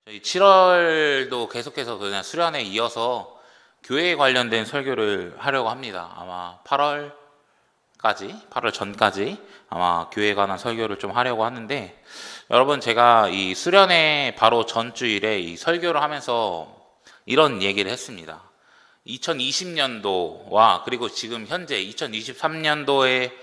저희 7월도 계속해서 그냥 수련회 이어서 교회에 관련된 설교를 하려고 합니다. 아마 8월 전까지 아마 교회에 관한 설교를 좀 하려고 하는데, 여러분, 제가 이 수련회 바로 전주일에 이 설교를 하면서 이런 얘기를 했습니다. 2020년도와 그리고 지금 현재 2023년도의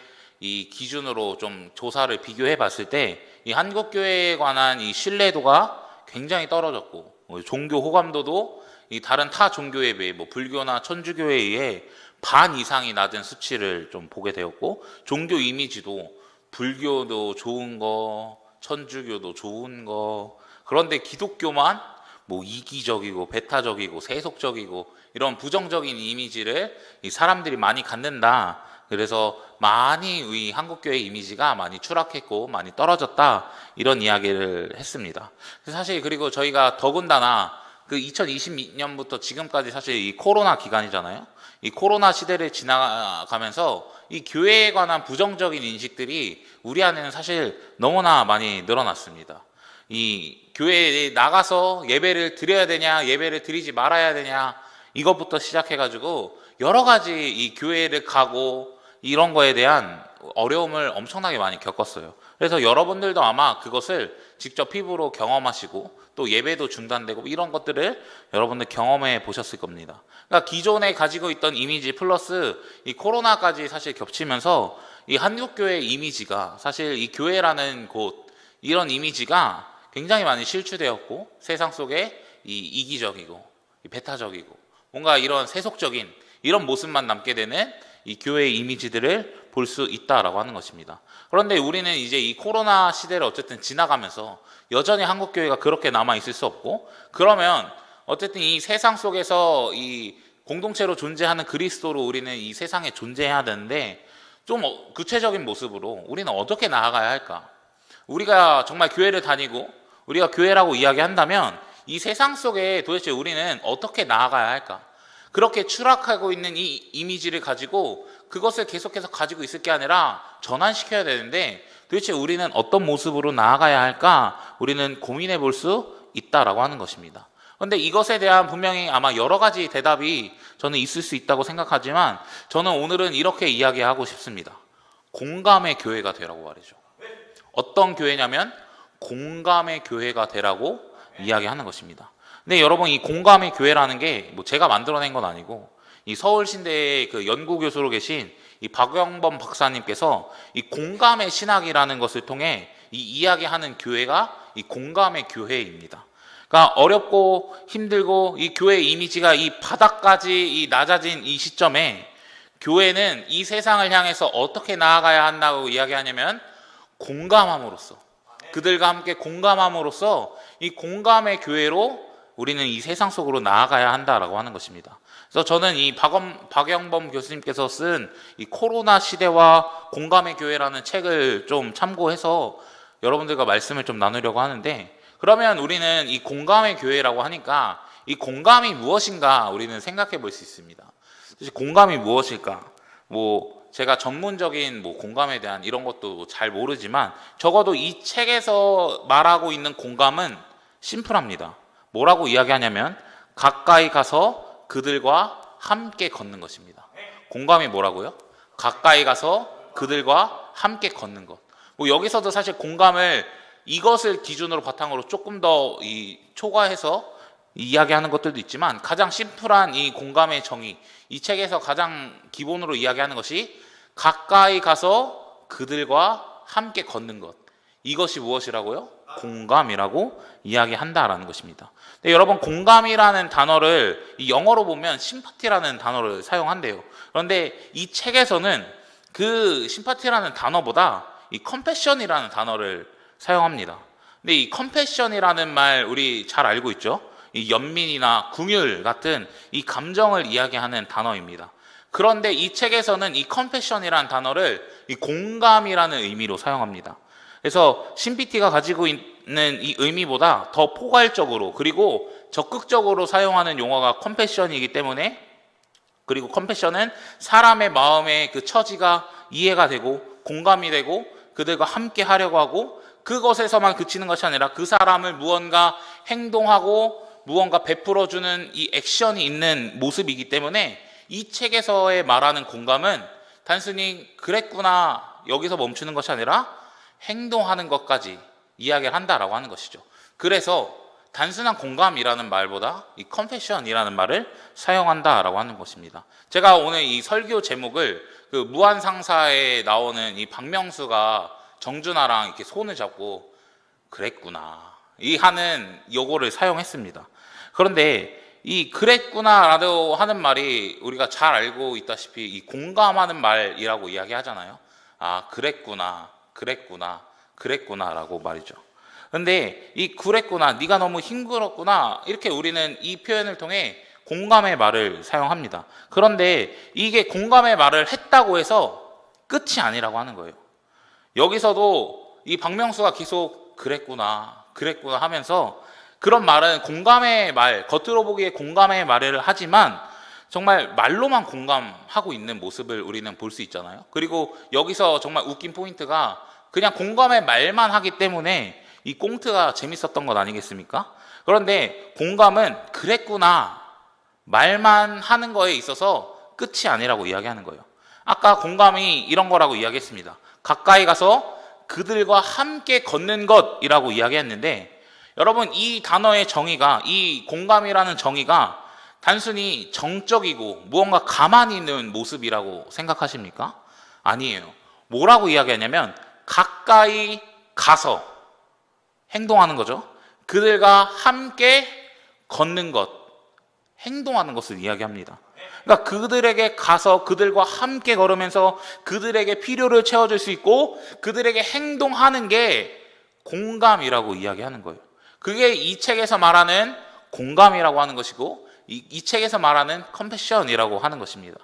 이 기준으로 좀 조사를 비교해 봤을 때 이 한국 교회에 관한 이 신뢰도가 굉장히 떨어졌고, 종교 호감도도 이 다른 타 종교에 비해 불교나 천주교에 의해 반 이상이 낮은 수치를 좀 보게 되었고, 종교 이미지도 불교도 좋은 거, 천주교도 좋은 거, 그런데 기독교만 이기적이고 배타적이고 세속적이고 이런 부정적인 이미지를 이 사람들이 많이 갖는다. 그래서 많이 이 한국교회 이미지가 많이 추락했고 많이 떨어졌다, 이런 이야기를 했습니다. 사실 그리고 저희가 더군다나 그 2020년부터 지금까지 사실 이 코로나 기간이잖아요. 이 코로나 시대를 지나가면서 이 교회에 관한 부정적인 인식들이 우리 안에는 사실 너무나 많이 늘어났습니다. 이 교회에 나가서 예배를 드려야 되냐, 예배를 드리지 말아야 되냐, 이것부터 시작해가지고 여러 가지 이 교회를 가고 이런 거에 대한 어려움을 엄청나게 많이 겪었어요. 그래서 여러분들도 아마 그것을 직접 피부로 경험하시고 또 예배도 중단되고 이런 것들을 여러분들 경험해 보셨을 겁니다. 그러니까 기존에 가지고 있던 이미지 플러스 이 코로나까지 사실 겹치면서 이 한국교회 이미지가, 사실 이 교회라는 곳, 이런 이미지가 굉장히 많이 실추되었고, 세상 속에 이 이기적이고 이 배타적이고 뭔가 이런 세속적인 이런 모습만 남게 되는 이 교회의 이미지들을 볼 수 있다라고 하는 것입니다. 그런데 우리는 이제 이 코로나 시대를 어쨌든 지나가면서 여전히 한국교회가 그렇게 남아 있을 수 없고, 그러면 어쨌든 이 세상 속에서 이 공동체로 존재하는 그리스도로 우리는 이 세상에 존재해야 되는데, 좀 구체적인 모습으로 우리는 어떻게 나아가야 할까? 우리가 정말 교회를 다니고 우리가 교회라고 이야기한다면 이 세상 속에 도대체 우리는 어떻게 나아가야 할까? 그렇게 추락하고 있는 이 이미지를 가지고 그것을 계속해서 가지고 있을 게 아니라 전환시켜야 되는데, 도대체 우리는 어떤 모습으로 나아가야 할까? 우리는 고민해 볼 수 있다라고 하는 것입니다. 그런데 이것에 대한 분명히 아마 여러 가지 대답이 저는 있을 수 있다고 생각하지만, 저는 오늘은 이렇게 이야기하고 싶습니다. 공감의 교회가 되라고 말이죠. 어떤 교회냐면 공감의 교회가 되라고 이야기하는 것입니다. 근데 여러분, 이 공감의 교회라는 게 제가 만들어낸 건 아니고, 이 서울신대의 그 연구교수로 계신 이 박영범 박사님께서 이 공감의 신학이라는 것을 통해 이 이야기하는 교회가 이 공감의 교회입니다. 그러니까 어렵고 힘들고 이 교회 이미지가 이 바닥까지 이 낮아진 이 시점에 교회는 이 세상을 향해서 어떻게 나아가야 한다고 이야기하냐면 공감함으로써, 그들과 함께 공감함으로써 이 공감의 교회로 우리는 이 세상 속으로 나아가야 한다라고 하는 것입니다. 그래서 저는 이 박영범 교수님께서 쓴 이 코로나 시대와 공감의 교회라는 책을 좀 참고해서 여러분들과 말씀을 좀 나누려고 하는데, 그러면 우리는 이 공감의 교회라고 하니까 이 공감이 무엇인가 우리는 생각해 볼 수 있습니다. 공감이 무엇일까? 제가 전문적인 공감에 대한 이런 것도 잘 모르지만, 적어도 이 책에서 말하고 있는 공감은 심플합니다. 뭐라고 이야기하냐면 가까이 가서 그들과 함께 걷는 것입니다. 공감이 뭐라고요? 가까이 가서 그들과 함께 걷는 것. 여기서도 사실 공감을 이것을 기준으로 바탕으로 조금 더 초과해서 이야기하는 것들도 있지만, 가장 심플한 이 공감의 정의, 이 책에서 가장 기본으로 이야기하는 것이 가까이 가서 그들과 함께 걷는 것. 이것이 무엇이라고요? 공감이라고 이야기한다라는 것입니다. 근데 여러분, 공감이라는 단어를 이 영어로 보면 심파티라는 단어를 사용한대요. 그런데 이 책에서는 그 심파티라는 단어보다 이 컴패션이라는 단어를 사용합니다. 근데 이 컴패션이라는 말 우리 잘 알고 있죠? 이 연민이나 긍휼 같은 이 감정을 이야기하는 단어입니다. 그런데 이 책에서는 이 컴패션이라는 단어를 이 공감이라는 의미로 사용합니다. 그래서 심피티가 가지고 있는 이 의미보다 더 포괄적으로 그리고 적극적으로 사용하는 용어가 컴패션이기 때문에, 그리고 컴패션은 사람의 마음의 그 처지가 이해가 되고 공감이 되고 그들과 함께 하려고 하고 그것에서만 그치는 것이 아니라 그 사람을 무언가 행동하고 무언가 베풀어주는 이 액션이 있는 모습이기 때문에 이 책에서의 말하는 공감은 단순히 그랬구나 여기서 멈추는 것이 아니라 행동하는 것까지 이야기를 한다라고 하는 것이죠. 그래서 단순한 공감이라는 말보다 이 confession이라는 말을 사용한다라고 하는 것입니다. 제가 오늘 이 설교 제목을 그 무한상사에 나오는 이 박명수가 정준하랑 이렇게 손을 잡고 그랬구나 이 하는 요거를 사용했습니다. 그런데 이 그랬구나라고 하는 말이 우리가 잘 알고 있다시피 이 공감하는 말이라고 이야기하잖아요. 아, 그랬구나라고 말이죠. 근데 이 그랬구나, 네가 너무 힘들었구나 이렇게 우리는 이 표현을 통해 공감의 말을 사용합니다. 그런데 이게 공감의 말을 했다고 해서 끝이 아니라고 하는 거예요. 여기서도 이 박명수가 계속 그랬구나 하면서 그런 말은 공감의 말, 겉으로 보기에 공감의 말을 하지만 정말 말로만 공감하고 있는 모습을 우리는 볼 수 있잖아요. 그리고 여기서 정말 웃긴 포인트가 그냥 공감의 말만 하기 때문에 이 꽁트가 재밌었던 것 아니겠습니까? 그런데 공감은 그랬구나 말만 하는 거에 있어서 끝이 아니라고 이야기하는 거예요. 아까 공감이 이런 거라고 이야기했습니다. 가까이 가서 그들과 함께 걷는 것이라고 이야기했는데 여러분 이 단어의 정의가 이 공감이라는 정의가 단순히 정적이고 무언가 가만히 있는 모습이라고 생각하십니까? 아니에요. 뭐라고 이야기하냐면 가까이 가서 행동하는 거죠. 그들과 함께 걷는 것, 행동하는 것을 이야기합니다. 그러니까 그들에게 가서 그들과 함께 걸으면서 그들에게 필요를 채워줄 수 있고 그들에게 행동하는 게 공감이라고 이야기하는 거예요. 그게 이 책에서 말하는 공감이라고 하는 것이고 이 책에서 말하는 컴패션이라고 하는 것입니다.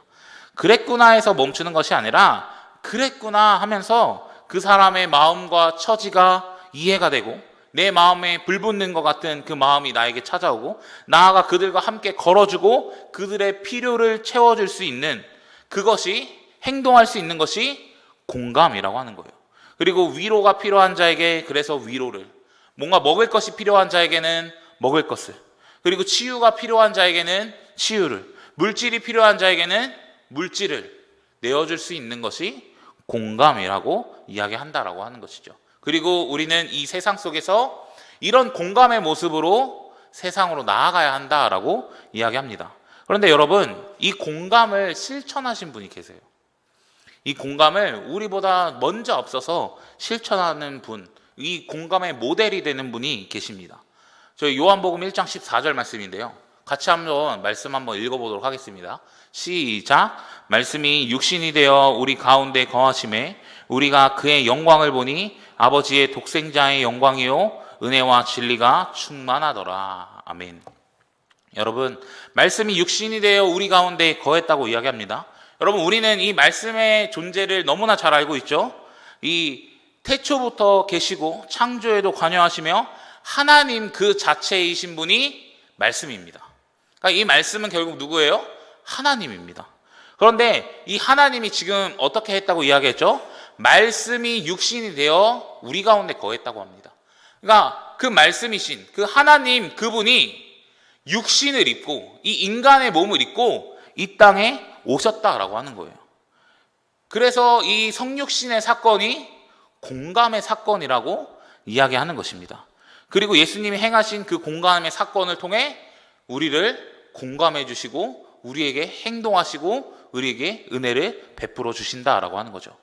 그랬구나에서 멈추는 것이 아니라 그랬구나 하면서 그 사람의 마음과 처지가 이해가 되고 내 마음에 불붙는 것 같은 그 마음이 나에게 찾아오고 나아가 그들과 함께 걸어주고 그들의 필요를 채워줄 수 있는 그것이 행동할 수 있는 것이 공감이라고 하는 거예요. 그리고 위로가 필요한 자에게 그래서 위로를, 뭔가 먹을 것이 필요한 자에게는 먹을 것을, 그리고 치유가 필요한 자에게는 치유를, 물질이 필요한 자에게는 물질을 내어줄 수 있는 것이 공감이라고 이야기한다라고 하는 것이죠. 그리고 우리는 이 세상 속에서 이런 공감의 모습으로 세상으로 나아가야 한다라고 이야기합니다. 그런데 여러분, 이 공감을 실천하신 분이 계세요. 이 공감을 우리보다 먼저 앞서서 실천하는 분, 이 공감의 모델이 되는 분이 계십니다. 저희 요한복음 1장 14절 말씀인데요. 같이 한번 말씀 한번 읽어보도록 하겠습니다. 시작. 말씀이 육신이 되어 우리 가운데 거하심에 우리가 그의 영광을 보니 아버지의 독생자의 영광이요 은혜와 진리가 충만하더라. 아멘. 여러분, 말씀이 육신이 되어 우리 가운데 거했다고 이야기합니다. 여러분, 우리는 이 말씀의 존재를 너무나 잘 알고 있죠. 이 태초부터 계시고 창조에도 관여하시며 하나님 그 자체이신 분이 말씀입니다. 그러니까 이 말씀은 결국 누구예요? 하나님입니다. 그런데 이 하나님이 지금 어떻게 했다고 이야기했죠? 말씀이 육신이 되어 우리 가운데 거했다고 합니다. 그러니까 그 말씀이신 그 하나님 그분이 육신을 입고 이 인간의 몸을 입고 이 땅에 오셨다라고 하는 거예요. 그래서 이 성육신의 사건이 공감의 사건이라고 이야기하는 것입니다. 그리고 예수님이 행하신 그 공감의 사건을 통해 우리를 공감해 주시고 우리에게 행동하시고 우리에게 은혜를 베풀어 주신다라고 하는 거죠.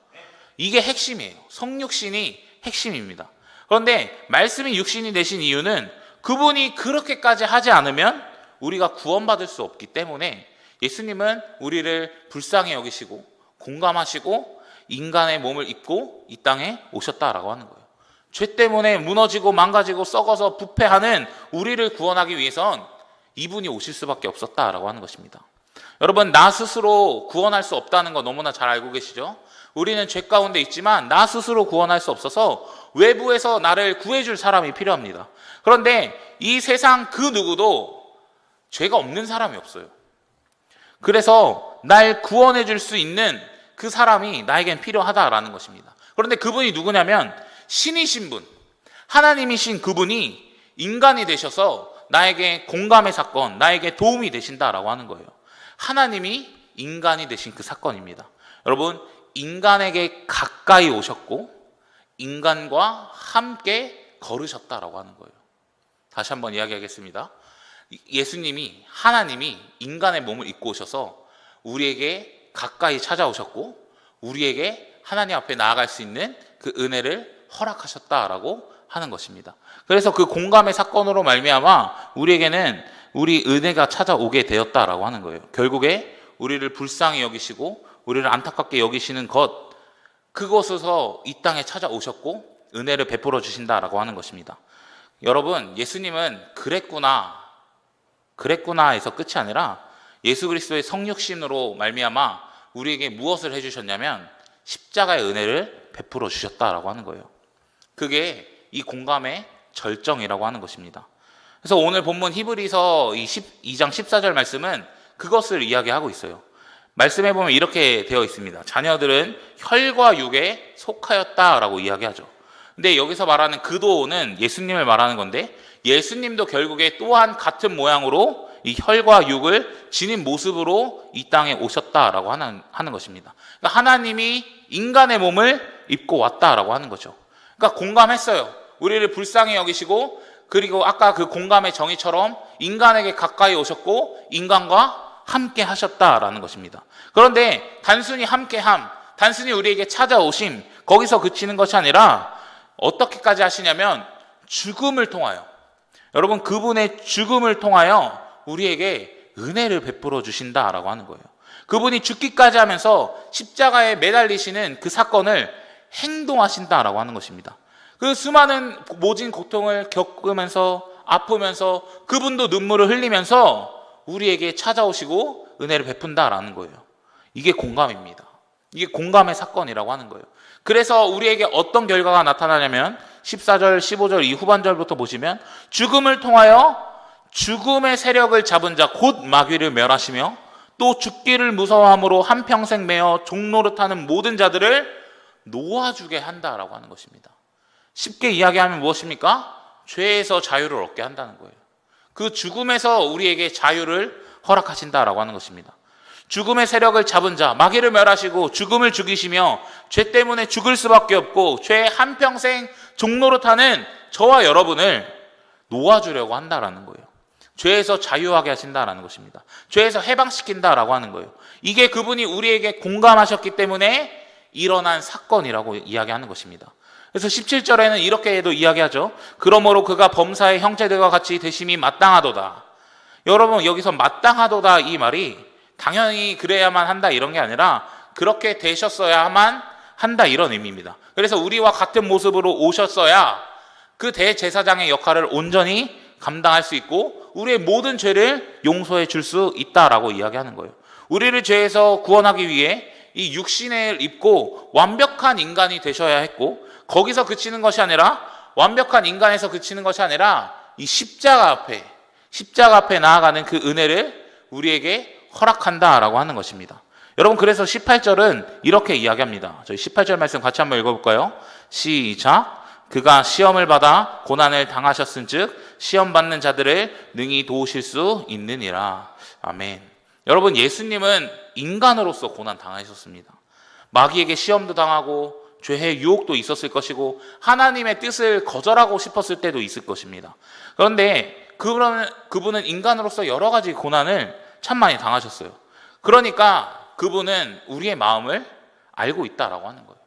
이게 핵심이에요. 성육신이 핵심입니다. 그런데 말씀이 육신이 되신 이유는 그분이 그렇게까지 하지 않으면 우리가 구원받을 수 없기 때문에 예수님은 우리를 불쌍히 여기시고 공감하시고 인간의 몸을 입고 이 땅에 오셨다라고 하는 거예요. 죄 때문에 무너지고 망가지고 썩어서 부패하는 우리를 구원하기 위해선 이분이 오실 수밖에 없었다라고 하는 것입니다. 여러분, 나 스스로 구원할 수 없다는 거 너무나 잘 알고 계시죠? 우리는 죄 가운데 있지만 나 스스로 구원할 수 없어서 외부에서 나를 구해줄 사람이 필요합니다. 그런데 이 세상 그 누구도 죄가 없는 사람이 없어요. 그래서 날 구원해 줄 수 있는 그 사람이 나에겐 필요하다라는 것입니다. 그런데 그분이 누구냐면 신이신 분, 하나님이신 그분이 인간이 되셔서 나에게 공감의 사건, 나에게 도움이 되신다라고 하는 거예요. 하나님이 인간이 되신 그 사건입니다. 여러분, 인간에게 가까이 오셨고 인간과 함께 걸으셨다라고 하는 거예요. 다시 한번 이야기하겠습니다. 예수님이, 하나님이 인간의 몸을 입고 오셔서 우리에게 가까이 찾아오셨고 우리에게 하나님 앞에 나아갈 수 있는 그 은혜를 허락하셨다라고 하는 것입니다. 그래서 그 공감의 사건으로 말미암아 우리에게는 우리 은혜가 찾아오게 되었다라고 하는 거예요. 결국에 우리를 불쌍히 여기시고 우리를 안타깝게 여기시는 것, 그곳에서 이 땅에 찾아오셨고 은혜를 베풀어 주신다라고 하는 것입니다. 여러분, 예수님은 그랬구나 해서 끝이 아니라 예수 그리스도의 성육신으로 말미암아 우리에게 무엇을 해주셨냐면 십자가의 은혜를 베풀어 주셨다라고 하는 거예요. 그게 이 공감의 절정이라고 하는 것입니다. 그래서 오늘 본문 히브리서 2장 14절 말씀은 그것을 이야기하고 있어요. 말씀해 보면 이렇게 되어 있습니다. 자녀들은 혈과 육에 속하였다라고 이야기하죠. 근데 여기서 말하는 그도는 예수님을 말하는 건데 예수님도 결국에 또한 같은 모양으로 이 혈과 육을 지닌 모습으로 이 땅에 오셨다라고 하는 것입니다. 그러니까 하나님이 인간의 몸을 입고 왔다라고 하는 거죠. 그러니까 공감했어요. 우리를 불쌍히 여기시고 그리고 아까 그 공감의 정의처럼 인간에게 가까이 오셨고 인간과 함께 하셨다라는 것입니다. 그런데 단순히 함께함, 단순히 우리에게 찾아오심, 거기서 그치는 것이 아니라 어떻게까지 하시냐면 죽음을 통하여, 여러분, 그분의 죽음을 통하여 우리에게 은혜를 베풀어 주신다라고 하는 거예요. 그분이 죽기까지 하면서 십자가에 매달리시는 그 사건을 행동하신다라고 하는 것입니다. 그 수많은 모진 고통을 겪으면서 아프면서 그분도 눈물을 흘리면서 우리에게 찾아오시고 은혜를 베푼다라는 거예요. 이게 공감입니다. 이게 공감의 사건이라고 하는 거예요. 그래서 우리에게 어떤 결과가 나타나냐면 14절, 15절 이 후반절부터 보시면 죽음을 통하여 죽음의 세력을 잡은 자 곧 마귀를 멸하시며 또 죽기를 무서워함으로 한평생 매어 종노릇하는 모든 자들을 놓아주게 한다라고 하는 것입니다. 쉽게 이야기하면 무엇입니까? 죄에서 자유를 얻게 한다는 거예요. 그 죽음에서 우리에게 자유를 허락하신다라고 하는 것입니다. 죽음의 세력을 잡은 자, 마귀를 멸하시고 죽음을 죽이시며 죄 때문에 죽을 수밖에 없고 죄 한평생 종노릇하는 저와 여러분을 놓아주려고 한다라는 거예요. 죄에서 자유하게 하신다라는 것입니다. 죄에서 해방시킨다라고 하는 거예요. 이게 그분이 우리에게 공감하셨기 때문에 일어난 사건이라고 이야기하는 것입니다. 그래서 17절에는 이렇게도 이야기하죠. 그러므로 그가 범사의 형제들과 같이 되심이 마땅하도다. 여러분, 여기서 마땅하도다 이 말이 당연히 그래야만 한다 이런 게 아니라 그렇게 되셨어야만 한다 이런 의미입니다. 그래서 우리와 같은 모습으로 오셨어야 그 대제사장의 역할을 온전히 감당할 수 있고 우리의 모든 죄를 용서해 줄 수 있다라고 이야기하는 거예요. 우리를 죄에서 구원하기 위해 이 육신을 입고 완벽한 인간이 되셔야 했고 거기서 그치는 것이 아니라 완벽한 인간에서 그치는 것이 아니라 이 십자가 앞에 나아가는 그 은혜를 우리에게 허락한다라고 하는 것입니다. 여러분, 그래서 18절은 이렇게 이야기합니다. 저희 18절 말씀 같이 한번 읽어볼까요? 시작. 그가 시험을 받아 고난을 당하셨은즉 시험 받는 자들을 능히 도우실 수 있느니라. 아멘. 여러분, 예수님은 인간으로서 고난 당하셨습니다. 마귀에게 시험도 당하고 죄의 유혹도 있었을 것이고 하나님의 뜻을 거절하고 싶었을 때도 있을 것입니다. 그런데 그분은 인간으로서 여러 가지 고난을 참 많이 당하셨어요. 그러니까 그분은 우리의 마음을 알고 있다라고 하는 거예요.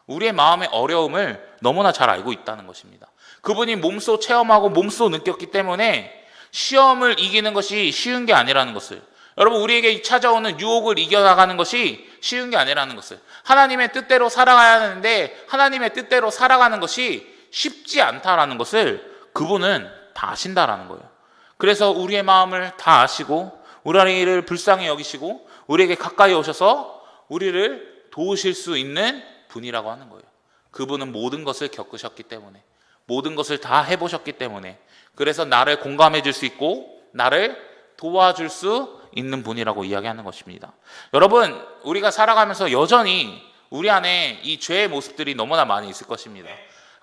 우리의 마음의 어려움을 너무나 잘 알고 있다는 것입니다. 그분이 몸소 체험하고 몸소 느꼈기 때문에 시험을 이기는 것이 쉬운 게 아니라는 것을, 여러분, 우리에게 찾아오는 유혹을 이겨나가는 것이 쉬운 게 아니라는 것을, 하나님의 뜻대로 살아가야 하는데 하나님의 뜻대로 살아가는 것이 쉽지 않다라는 것을 그분은 다 아신다라는 거예요. 그래서 우리의 마음을 다 아시고 우리를 불쌍히 여기시고 우리에게 가까이 오셔서 우리를 도우실 수 있는 분이라고 하는 거예요. 그분은 모든 것을 겪으셨기 때문에, 모든 것을 다 해보셨기 때문에, 그래서 나를 공감해 줄 수 있고 나를 도와줄 수 있는 분이라고 이야기하는 것입니다. 여러분, 우리가 살아가면서 여전히 우리 안에 이 죄의 모습들이 너무나 많이 있을 것입니다.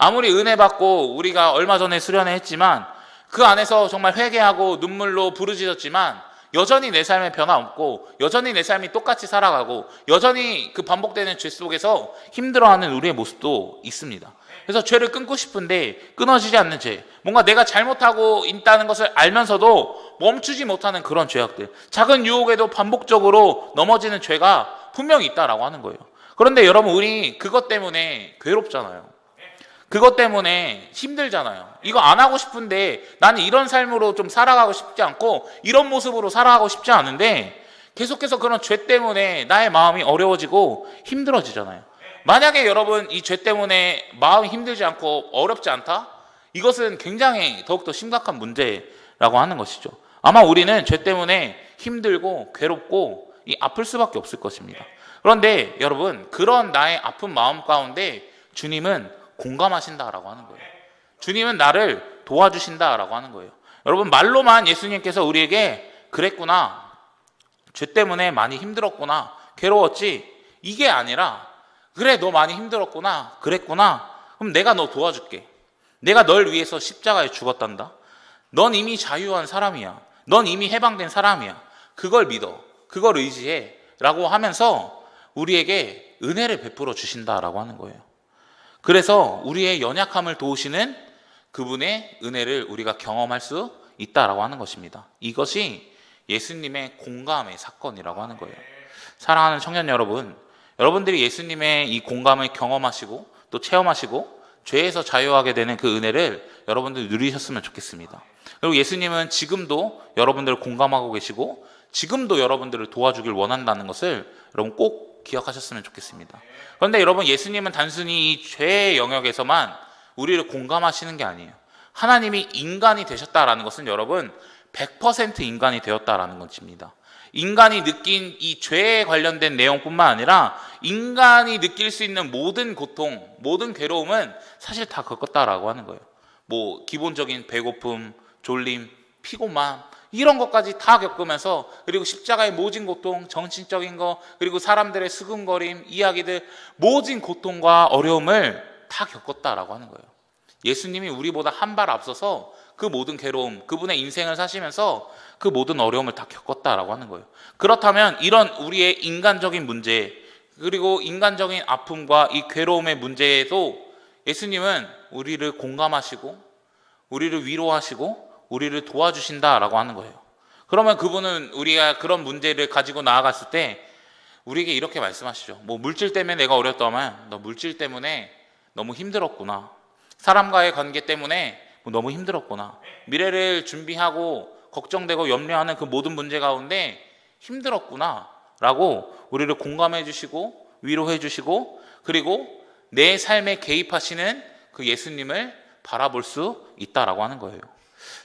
아무리 은혜 받고 우리가 얼마 전에 수련회 했지만 그 안에서 정말 회개하고 눈물로 부르짖었지만 여전히 내 삶에 변화 없고 여전히 내 삶이 똑같이 살아가고 여전히 그 반복되는 죄 속에서 힘들어하는 우리의 모습도 있습니다. 그래서 죄를 끊고 싶은데 끊어지지 않는 죄, 뭔가 내가 잘못하고 있다는 것을 알면서도 멈추지 못하는 그런 죄악들, 작은 유혹에도 반복적으로 넘어지는 죄가 분명히 있다라고 하는 거예요. 그런데 여러분, 우리 그것 때문에 괴롭잖아요. 그것 때문에 힘들잖아요. 이거 안 하고 싶은데 나는 이런 삶으로 좀 살아가고 싶지 않고 이런 모습으로 살아가고 싶지 않은데 계속해서 그런 죄 때문에 나의 마음이 어려워지고 힘들어지잖아요. 만약에 여러분 이 죄 때문에 마음이 힘들지 않고 어렵지 않다? 이것은 굉장히 더욱더 심각한 문제라고 하는 것이죠. 아마 우리는 죄 때문에 힘들고 괴롭고 아플 수밖에 없을 것입니다. 그런데 여러분, 그런 나의 아픈 마음 가운데 주님은 공감하신다라고 하는 거예요. 주님은 나를 도와주신다라고 하는 거예요. 여러분, 말로만 예수님께서 우리에게 그랬구나, 죄 때문에 많이 힘들었구나, 괴로웠지, 이게 아니라 그래, 너 많이 힘들었구나, 그랬구나, 그럼 내가 너 도와줄게. 내가 널 위해서 십자가에 죽었단다. 넌 이미 자유한 사람이야. 넌 이미 해방된 사람이야. 그걸 믿어, 그걸 의지해 라고 하면서 우리에게 은혜를 베풀어 주신다라고 하는 거예요. 그래서 우리의 연약함을 도우시는 그분의 은혜를 우리가 경험할 수 있다라고 하는 것입니다. 이것이 예수님의 공감의 사건이라고 하는 거예요. 사랑하는 청년 여러분, 여러분들이 예수님의 이 공감을 경험하시고 또 체험하시고 죄에서 자유하게 되는 그 은혜를 여러분들 누리셨으면 좋겠습니다. 그리고 예수님은 지금도 여러분들을 공감하고 계시고 지금도 여러분들을 도와주길 원한다는 것을 여러분 꼭 기억하셨으면 좋겠습니다. 그런데 여러분, 예수님은 단순히 이 죄의 영역에서만 우리를 공감하시는 게 아니에요. 하나님이 인간이 되셨다라는 것은 여러분 100% 인간이 되었다라는 것입니다. 인간이 느낀 이 죄에 관련된 내용뿐만 아니라 인간이 느낄 수 있는 모든 고통, 모든 괴로움은 사실 다 겪었다라고 하는 거예요. 뭐 기본적인 배고픔, 졸림, 피곤함, 이런 것까지 다 겪으면서, 그리고 십자가의 모진 고통, 정신적인 거, 그리고 사람들의 수근거림, 이야기들, 모진 고통과 어려움을 다 겪었다라고 하는 거예요. 예수님이 우리보다 한 발 앞서서 그 모든 괴로움, 그분의 인생을 사시면서 그 모든 어려움을 다 겪었다라고 하는 거예요. 그렇다면 이런 우리의 인간적인 문제, 그리고 인간적인 아픔과 이 괴로움의 문제에도 예수님은 우리를 공감하시고 우리를 위로하시고 우리를 도와주신다라고 하는 거예요. 그러면 그분은 우리가 그런 문제를 가지고 나아갔을 때 우리에게 이렇게 말씀하시죠. 뭐 물질 때문에 내가 어렵다면 너 물질 때문에 너무 힘들었구나. 사람과의 관계 때문에 너무 힘들었구나. 미래를 준비하고 걱정되고 염려하는 그 모든 문제 가운데 힘들었구나 라고 우리를 공감해 주시고 위로해 주시고, 그리고 내 삶에 개입하시는 그 예수님을 바라볼 수 있다라고 하는 거예요.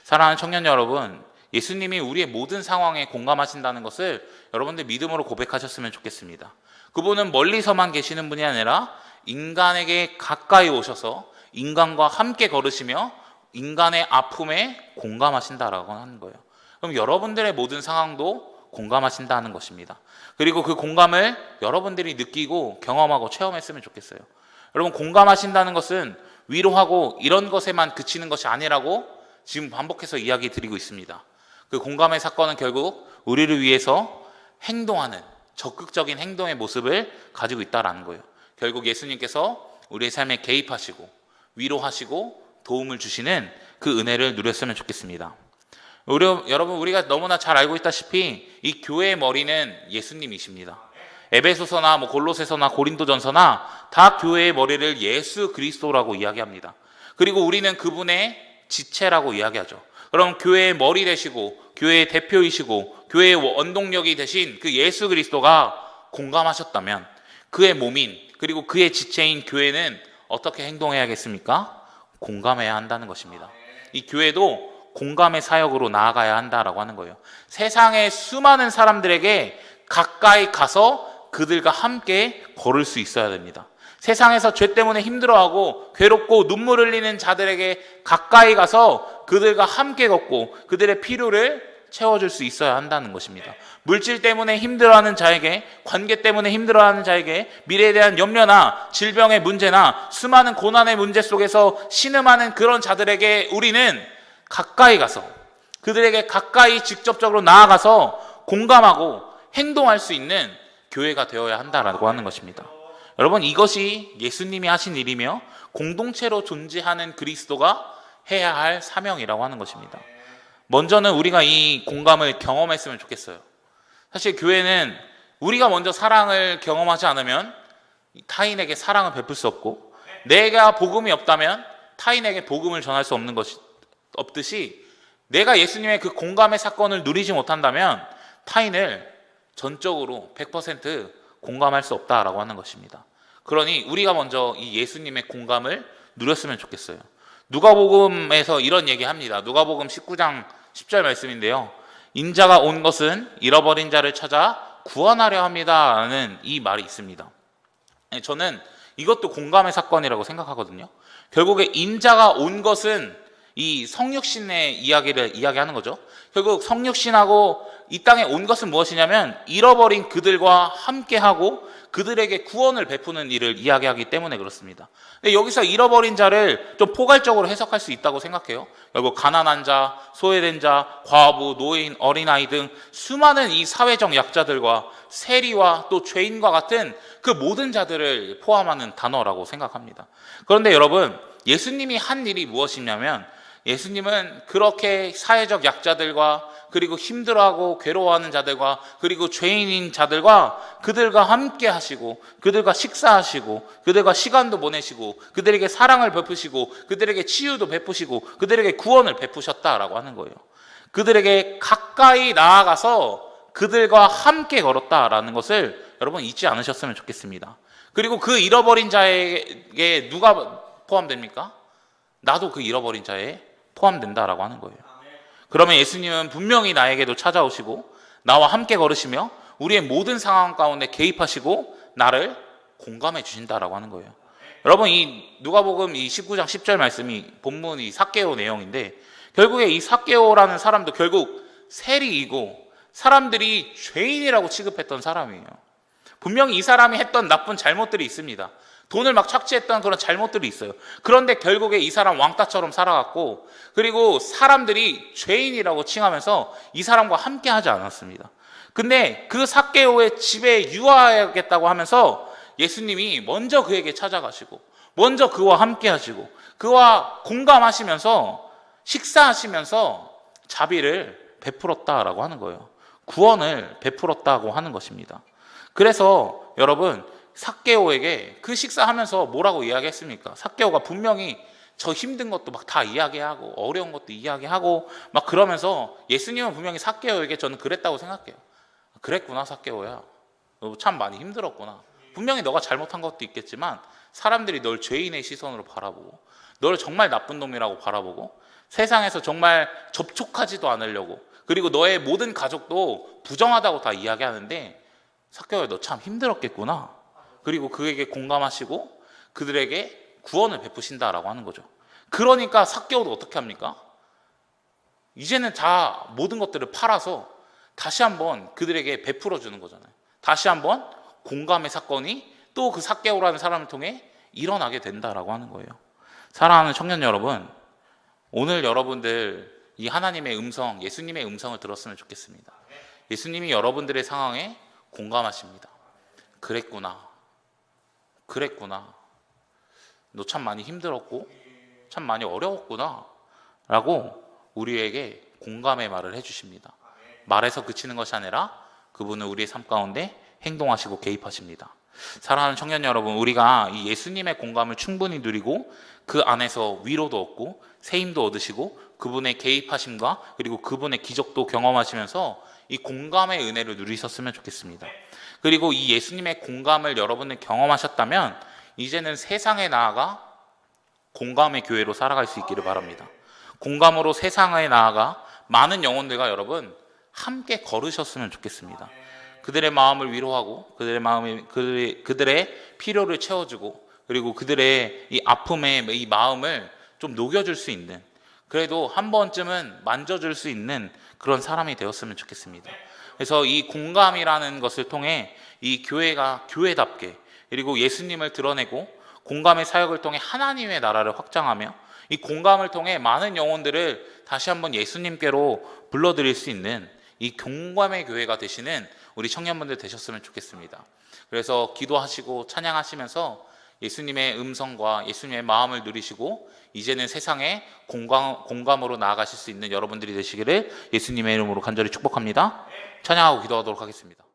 사랑하는 청년 여러분, 예수님이 우리의 모든 상황에 공감하신다는 것을 여러분들 믿음으로 고백하셨으면 좋겠습니다. 그분은 멀리서만 계시는 분이 아니라 인간에게 가까이 오셔서 인간과 함께 걸으시며 인간의 아픔에 공감하신다라고 하는 거예요. 그럼 여러분들의 모든 상황도 공감하신다는 것입니다. 그리고 그 공감을 여러분들이 느끼고 경험하고 체험했으면 좋겠어요. 여러분, 공감하신다는 것은 위로하고 이런 것에만 그치는 것이 아니라고 지금 반복해서 이야기 드리고 있습니다. 그 공감의 사건은 결국 우리를 위해서 행동하는 적극적인 행동의 모습을 가지고 있다라는 거예요. 결국 예수님께서 우리의 삶에 개입하시고 위로하시고 도움을 주시는 그 은혜를 누렸으면 좋겠습니다. 여러분, 우리가 너무나 잘 알고 있다시피 이 교회의 머리는 예수님이십니다. 에베소서나 골로새서나 고린도전서나 다 교회의 머리를 예수 그리스도라고 이야기합니다. 그리고 우리는 그분의 지체라고 이야기하죠. 그럼 교회의 머리 되시고 교회의 대표이시고 교회의 원동력이 되신 그 예수 그리스도가 공감하셨다면 그의 몸인, 그리고 그의 지체인 교회는 어떻게 행동해야겠습니까? 공감해야 한다는 것입니다. 이 교회도 공감의 사역으로 나아가야 한다라고 하는 거예요. 세상의 수많은 사람들에게 가까이 가서 그들과 함께 걸을 수 있어야 됩니다. 세상에서 죄 때문에 힘들어하고 괴롭고 눈물 흘리는 자들에게 가까이 가서 그들과 함께 걷고 그들의 필요를 채워줄 수 있어야 한다는 것입니다. 물질 때문에 힘들어하는 자에게, 관계 때문에 힘들어하는 자에게, 미래에 대한 염려나 질병의 문제나 수많은 고난의 문제 속에서 신음하는 그런 자들에게 우리는 가까이 가서, 그들에게 가까이 직접적으로 나아가서 공감하고 행동할 수 있는 교회가 되어야 한다라고 하는 것입니다. 여러분, 이것이 예수님이 하신 일이며 공동체로 존재하는 그리스도가 해야 할 사명이라고 하는 것입니다. 먼저는 우리가 이 공감을 경험했으면 좋겠어요. 사실 교회는 우리가 먼저 사랑을 경험하지 않으면 타인에게 사랑을 베풀 수 없고, 내가 복음이 없다면 타인에게 복음을 전할 수 없는 것이 없듯이, 내가 예수님의 그 공감의 사건을 누리지 못한다면 타인을 전적으로 100% 공감할 수 없다라고 하는 것입니다. 그러니 우리가 먼저 이 예수님의 공감을 누렸으면 좋겠어요. 누가복음에서 이런 얘기합니다. 누가복음 19장 10절 말씀인데요. 인자가 온 것은 잃어버린 자를 찾아 구원하려 합니다라는 이 말이 있습니다. 저는 이것도 공감의 사건이라고 생각하거든요. 결국에 인자가 온 것은 이 성육신의 이야기를 이야기하는 거죠. 결국 성육신하고 이 땅에 온 것은 무엇이냐면 잃어버린 그들과 함께하고 그들에게 구원을 베푸는 일을 이야기하기 때문에 그렇습니다. 근데 여기서 잃어버린 자를 좀 포괄적으로 해석할 수 있다고 생각해요. 결국 가난한 자, 소외된 자, 과부, 노인, 어린아이 등 수많은 이 사회적 약자들과 세리와 또 죄인과 같은 그 모든 자들을 포함하는 단어라고 생각합니다. 그런데 여러분, 예수님이 한 일이 무엇이냐면, 예수님은 그렇게 사회적 약자들과 그리고 힘들어하고 괴로워하는 자들과 그리고 죄인인 자들과 그들과 함께 하시고, 그들과 식사하시고, 그들과 시간도 보내시고, 그들에게 사랑을 베푸시고, 그들에게 치유도 베푸시고, 그들에게 구원을 베푸셨다라고 하는 거예요. 그들에게 가까이 나아가서 그들과 함께 걸었다라는 것을 여러분 잊지 않으셨으면 좋겠습니다. 그리고 그 잃어버린 자에게 누가 포함됩니까? 나도 그 잃어버린 자에 포함된다라고 하는 거예요. 그러면 예수님은 분명히 나에게도 찾아오시고 나와 함께 걸으시며 우리의 모든 상황 가운데 개입하시고 나를 공감해 주신다라고 하는 거예요. 여러분, 이 누가복음 이 19장 10절 말씀이 본문 이 삭개오 내용인데, 결국에 이 삭개오라는 사람도 결국 세리이고 사람들이 죄인이라고 취급했던 사람이에요. 분명히 이 사람이 했던 나쁜 잘못들이 있습니다. 돈을 막 착취했던 그런 잘못들이 있어요. 그런데 결국에 이 사람 왕따처럼 살아갔고, 그리고 사람들이 죄인이라고 칭하면서 이 사람과 함께 하지 않았습니다. 근데 그 삭개오의 집에 유하야겠다고 하면서 예수님이 먼저 그에게 찾아가시고 먼저 그와 함께 하시고 그와 공감하시면서 식사하시면서 자비를 베풀었다라고 하는 거예요. 구원을 베풀었다고 하는 것입니다. 그래서 여러분, 삭개오에게 그 식사하면서 뭐라고 이야기했습니까? 삭개오가 분명히 저 힘든 것도 막 다 이야기하고 어려운 것도 이야기하고 막 그러면서 예수님은 분명히 삭개오에게 저는 그랬다고 생각해요. 그랬구나, 삭개오야. 너 참 많이 힘들었구나. 분명히 너가 잘못한 것도 있겠지만 사람들이 널 죄인의 시선으로 바라보고 널 정말 나쁜 놈이라고 바라보고 세상에서 정말 접촉하지도 않으려고, 그리고 너의 모든 가족도 부정하다고 다 이야기하는데 삭개오야, 너 참 힘들었겠구나. 그리고 그에게 공감하시고 그들에게 구원을 베푸신다라고 하는 거죠. 그러니까 삭개오도 어떻게 합니까? 이제는 다 모든 것들을 팔아서 다시 한번 그들에게 베풀어 주는 거잖아요. 다시 한번 공감의 사건이 또 그 삭개오라는 사람을 통해 일어나게 된다라고 하는 거예요. 사랑하는 청년 여러분, 오늘 여러분들 이 하나님의 음성, 예수님의 음성을 들었으면 좋겠습니다. 예수님이 여러분들의 상황에 공감하십니다. 그랬구나. 너 참 많이 힘들었고 참 많이 어려웠구나 라고 우리에게 공감의 말을 해주십니다. 말에서 그치는 것이 아니라 그분은 우리의 삶 가운데 행동하시고 개입하십니다. 사랑하는 청년 여러분, 우리가 이 예수님의 공감을 충분히 누리고 그 안에서 위로도 얻고 세임도 얻으시고 그분의 개입하심과 그리고 그분의 기적도 경험하시면서 이 공감의 은혜를 누리셨으면 좋겠습니다. 그리고 이 예수님의 공감을 여러분이 경험하셨다면 이제는 세상에 나아가 공감의 교회로 살아갈 수 있기를 바랍니다. 공감으로 세상에 나아가 많은 영혼들과 여러분 함께 걸으셨으면 좋겠습니다. 그들의 마음을 위로하고 그들의 필요를 채워주고 그리고 그들의 이 아픔의 이 마음을 좀 녹여줄 수 있는 그래도 한 번쯤은 만져줄 수 있는 그런 사람이 되었으면 좋겠습니다. 그래서 이 공감이라는 것을 통해 이 교회가 교회답게, 그리고 예수님을 드러내고 공감의 사역을 통해 하나님의 나라를 확장하며 이 공감을 통해 많은 영혼들을 다시 한번 예수님께로 불러들일 수 있는 이 공감의 교회가 되시는 우리 청년분들 되셨으면 좋겠습니다. 그래서 기도하시고 찬양하시면서 예수님의 음성과 예수님의 마음을 누리시고 이제는 세상에 공감으로 나아가실 수 있는 여러분들이 되시기를 예수님의 이름으로 간절히 축복합니다. 찬양하고 기도하도록 하겠습니다.